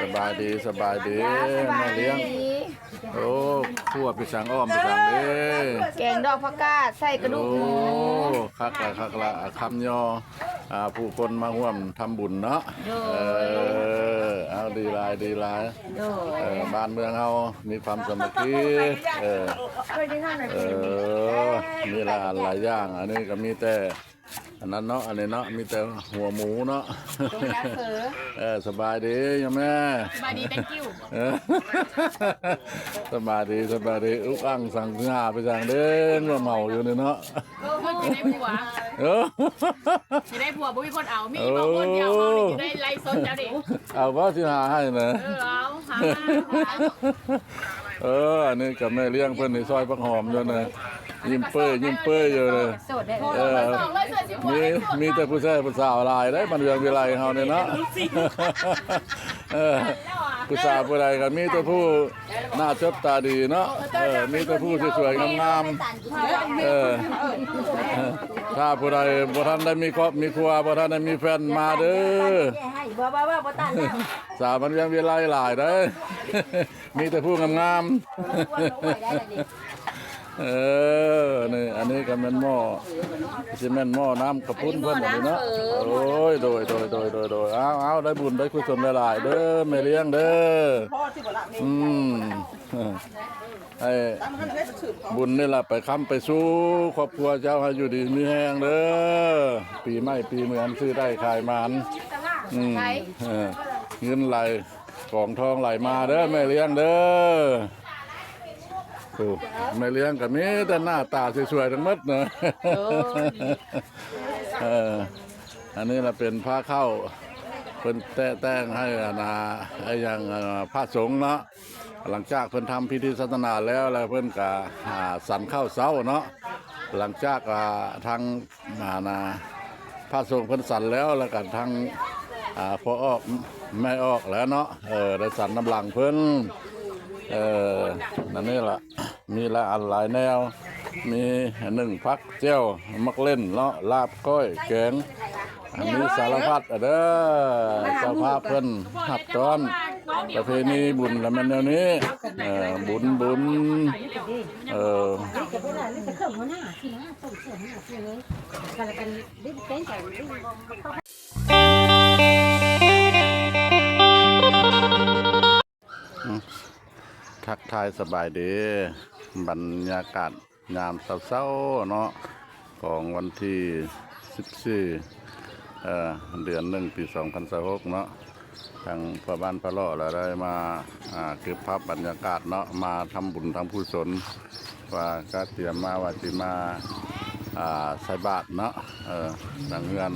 สบายดีสบายดีแม่เลี้ยงโอ้ขั่วปีสังอ้อมปีสังเด้แกงดอกผักกาดใส่กระดูกหมู คักละคำย่อผู้คนมาร่วมทำบุญเนาะเอาดีหลายบ้านเมืองเฮามีความสามัคคีมีหลายอย่างอันนี้ก็มีแต่อันนั้นเนาะอันนี้เนาะมีแต่หัวหมูเนาะสบายดียังแม่สบายดี thank you สบายดีอุ๊กอังสั่งหาไปสั่งเด้งว่าเมาอยู่เนี่ยเนาะจะได้ผัวจะได้ผัวบุ้ยคนเอามีบางคนเดียวจะได้ไล่สดเจ้าดิเอาว่าที่หาให้นะเอาหาอันนี้กับแม่เลี้ยงเพิ่นในซอยปักหอมอยู่นะยิ้มเป้ยอยู่เลยมีแต่ผู้ชายผู้สาวหลายได้มันเรื่องวิไลเฮาเนี่ยเนาะผู้สาวผู้ใดก็มีแต่ผู้หน้าจบตาดีเนาะมีแต่ผู้สวยๆงามๆถ้าผู้ใดบ่ทันได้มีครอบมีครัวบ่ทันได้มีแฟนมาเด้อสาวมันเรื่องวิไลหลายได้มีแต่ผู้งามๆนี่อันนี้ก็แม่นหม้อสิแม่นหม้อน้ำกระพุ้นเพิ่นอันนี้เนาะโอ้ยโดยเอาได้บุญได้กุศลหลายๆเด้อแม่เลี้ยงเด้อไอ้บุญนี่ล่ะไปค้ำไปสู้ครอบครัวเจ้าให้อยู่ดีมีแห้งเด้อปีใหม่ปีเหมือนซื้อได้ขายมันเงินไหลของทองไหลมาเด้อแม่เลี้ยงเด้อไม่เลี้ยงกับมีแต่หน้าตาสวยๆทั้งหมดเนอะอันนี้เราเป็นผ้าเข้าเพิ่นแต่งให้ไอ้อย่างผ้าสงฆ์เนาะหลังจากเพิ่นทำพิธีศาสนาแล้วเพิ่นก็สันเข้าเสาเนาะหลังจากทางผ้าสงฆ์เพิ่นสันแล้วก็ทางพอออกไม่ออกแล้วเนาะได้สันน้ำหลังเพิ่นนั่นนี่แหละมีหลายแนวมี1พักเจ้ามักเล่นเนาะลาบก้อยแกงมีสารพัดเด้อเจ้าภาพเพิ่นหับต้อนประเพณีบุญแล้วมันแนวนี้บุญทักทายสบายดีบรรยากาศยามเช้าๆเนาะของวันที่14เดือน1 ปี 2026เนาะทางพ่อบ้านพ่อเลาะเราได้มาเก็บภาพบรรยากาศเนาะมาทำบุญทำกุศลว่าก็เตรียมมาว่าสิมาใส่บาตรเนาะดังเงิน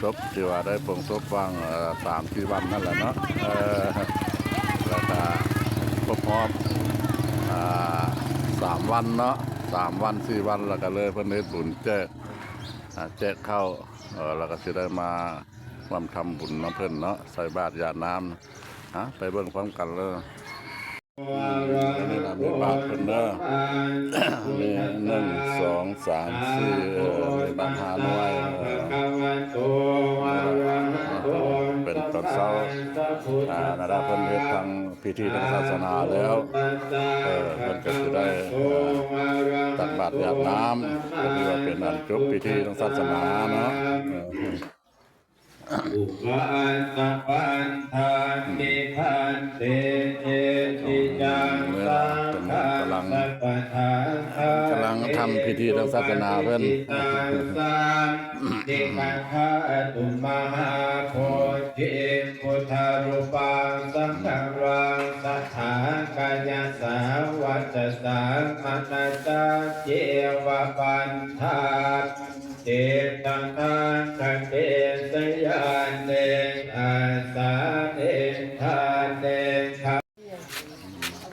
ศพที่ว่าได้ปลงศพวาง3-4 วันนั่นแหละเนาะแล้วก็พร้อม3 วันเนาะ3 วัน 4 วันแล้วก็เลยเพิ่นเฮ็ดบุญแจกเข้าแล้วก็สิได้มาทำบุญน้ำเพิ่นเนาะใส่บาตรหยาดน้ำไปเบิ่งพร้อมกันเลยนี่นะมีบาตรเพิ่นเด้อมี1 2 3 4มีบาตร5 หน่วยเป็นตอนเช้านะครับเพิ่นเฮ็ดทางพิธีทางศาสนาแล้วเพิ่นก็สิได้ตักบาตรหยาดน้ำก็ถือว่าเป็นอันจบพิธีทางศาสนาเนาะอุปอันตปันธานิพันเตเจติจังสังฆังสัพพะทางกำลังทำพิธีทางศาสนาเพิ่นเดกังคาตุมหาโพธิพุทธรูปังสังฆรังสัทธากายสาวัจสามัตตาเจวะปันธาเจตังทังคันเตสยานเดอาสาเดทานเด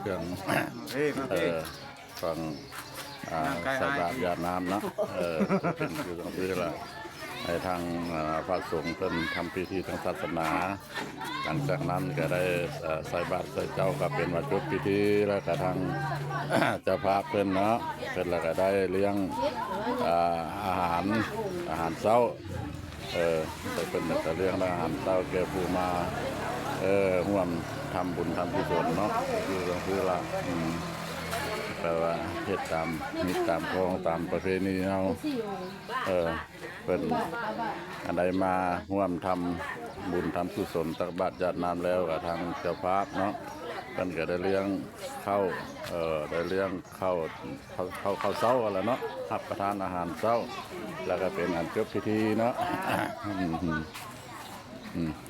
เครื่องฟังใส่บาตรหยาดน้ำเนาะเป็นอยู่ตรงนี้แหละในทางพระสงฆ์เพิ่นทำพิธีทางศาสนาหลังจากนั้นก็ได้ใส่บาตรใส่เจ้าก็เป็นวัดจบพิธีแล้วก็ทางเจ้าภาพเพิ่นเนาะเพิ่นแล้วก็ได้เลี้ยงอาหารเช้าไปเป็นแต่เลี้ยงอาหารเช้าแก่ผู้มา ร่วมทำบุญทำกุศลเนาะคือละแปลว่าเฮ็ดตามนิตามของตามประเพณีเฮาเพิ่นอันใดมาร่วมทำบุญทำกุศลตักบาตรญาติน้ำแล้วกับทางเจ้าภาพเนาะเพิ่นก็ได้เลี้ยงข้าวได้เลี้ยงข้าวเช้าอะไรเนาะรับประทานอาหารเช้าแล้วก็เป็นอันจบพิธีเนาะ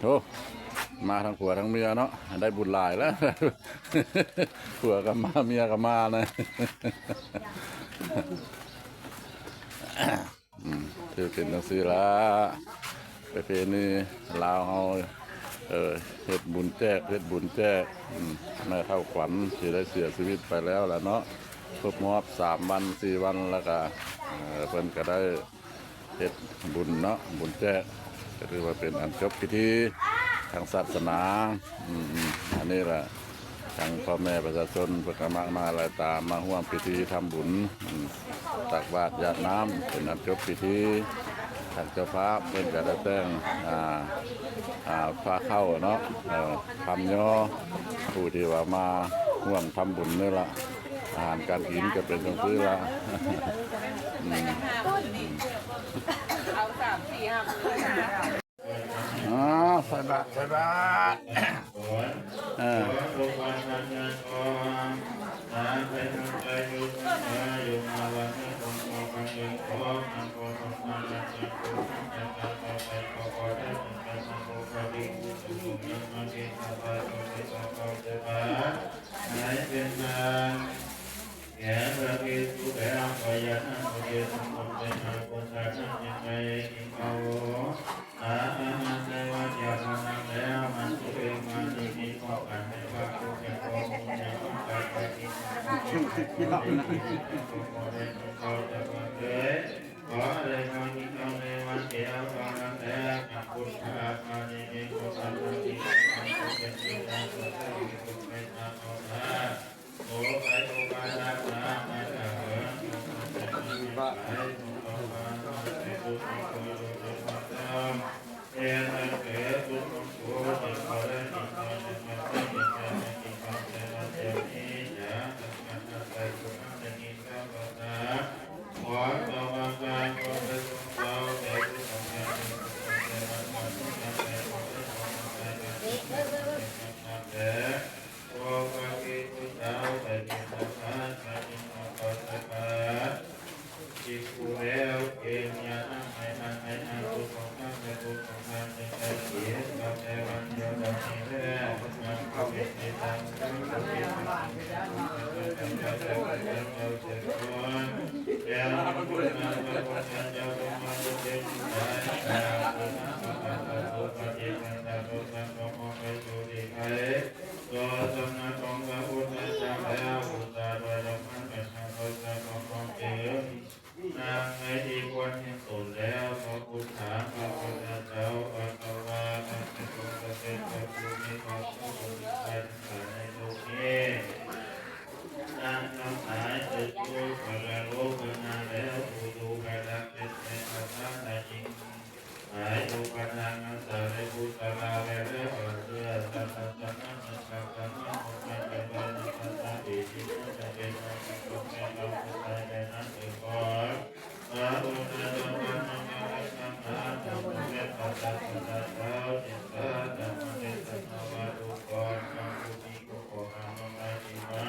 โธ่มาทั้งผัวทั้งเมียเนาะได้บุญหลายแล้ว ผัวก็มาเมียก็มานะถือเป็นจังซี่ละประเพณีลาวเฮาเฮ็ดบุญแจกแม่เท่าขวัญที่ได้เสียชีวิตไปแล้วล่ะเนาะครบรอบ3 วัน 4 วันแล้วก็เพิ่นก็ได้เฮ็ดบุญเนาะบุญแจกก็ถือว่าเป็นอันจบพิธีทางศาสนาอันนี้แหละทางพ่อแม่ประชาชนประกามากมาหลายตามมาร่วมพิธีทำบุญตักบาตรญาติน้ำเป็นอันจบพิธีทางเจ้าภาพเป็นก็ได้แต่งฟ้าเข้าเนาะคำย่อผู้ที่ว่ามาร่วมทำบุญนี่ละอาหารการกินก็เป็นตรงนี้ละเอา3 4 5มื้อใส่บาตรแก่พระภิกษุแก่พระญาณพระเยซูคริสต์เป็นอาบุญการยังไงอิงเอาอามันในวันยามันแล้วมันสุเองมันมีข้อกันในพระผู้เป็นพระองค์ในองค์การปฏิบัติที่เราเขาจะมาเกิดขออะไรมามีเขาในวันเดียวกันแล้วพุทธะมาในเองก็ทำที่มันเป็นสิ่งที่เราต้องไปทำเอาละโอ้ไปโอ้ไปรักษามาเถิดมีพระไอ้ทุกข์มาไอ้ทุกข์ก็รู้จักมาทำเอ็นเอ๋ทุกข์ก็จะขอได้ดีใจมาเต็มใจในที่ความเจริญเจริญนี้จะทำงานใจทุกข์ในที่ข้าวตาขอต่อมาการขอได้ทุกเราแต่ทุกของงานทุกของเจริญมาทุกงานแต่ขอได้ของใจกันทุกงานแต่โอ้พระกิจเจ้าแต่ดินสะพานแต่ดินสะพานสะพานจิตผู้แล้วเกณฑ์ยานั่งให้นั่งให้นั่งทุกของนั่งแต่ทุกของนั่งในใจเสียเราแต่วันเดียวเราที่แล้วมันก็เป็นในทางที่เราเป็นสิ่งที่เราจะเราจะควรแล้วมันก็มาเป็นคนเจ้าต้องมาดูเป็นใจเราต้องมาดูปฏิบัติเราต้องมาไปสู่ที่ใครตัวสมณะของพระพุทธเจ้าแล้วอุตตาโดยเราพันเป็นทางโดยเราของเอ๋ยนางในที่ควรที่สุดแล้วพระพุทธะพระพุทธเจ้าพระกวาพระเป็นตัวเป็นพระผู้มีพระผู้เป็นในโลกนี้นางทั้งหลายจะช่วยพระโลกนาแล้วผู้ดูกระดับเป็นพระธาตุจริงหายดูกระดังสารีบุตรลาเวรเรือสัตตะสัมมาสัมพุทธัสสะเป็นเป็นสัตตะอิทิจะเป็นพระพุทธเจ้าผู้ใดในนั้นเองก่อนพระพุทธเจ้าเป็นพระสัมมาสัมพุทธเจ้าพระสัตตะเจ้าจิตตะธรรมเทศนาวัตุกรพระผู้มีพระภาคธรรมะอิมา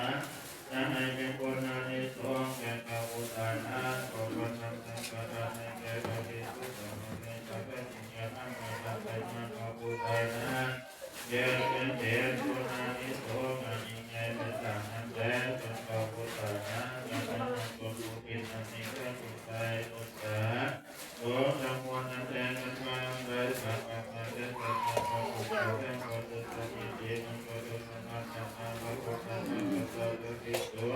จะให้เป็นคนอานิสงส์แก่พระพุทธเจ้าขอพระนำสังฆทานให้แก่พระภิกษุสามเณรและเป็นญาติธรรมและเป็นมาพระพุทธเจ้าเดี๋ยวเป็นเดี๋ยวคนอานิสงส์ยิ่งใหญ่เป็นสามนั้นแล้วจนพระพุทธเจ้าจะเป็นคนผู้เป็นอันนี้ก็ถูกใจอุตสาหโอ้ทั้งมวลนั้นแทนกันมาได้สักการะเดินไปพระพุทธเจ้าแทนคนตุสติเจมันก็ตุสนาจัตตาพระพุทธเจ้าพระเจ้าตุติตัว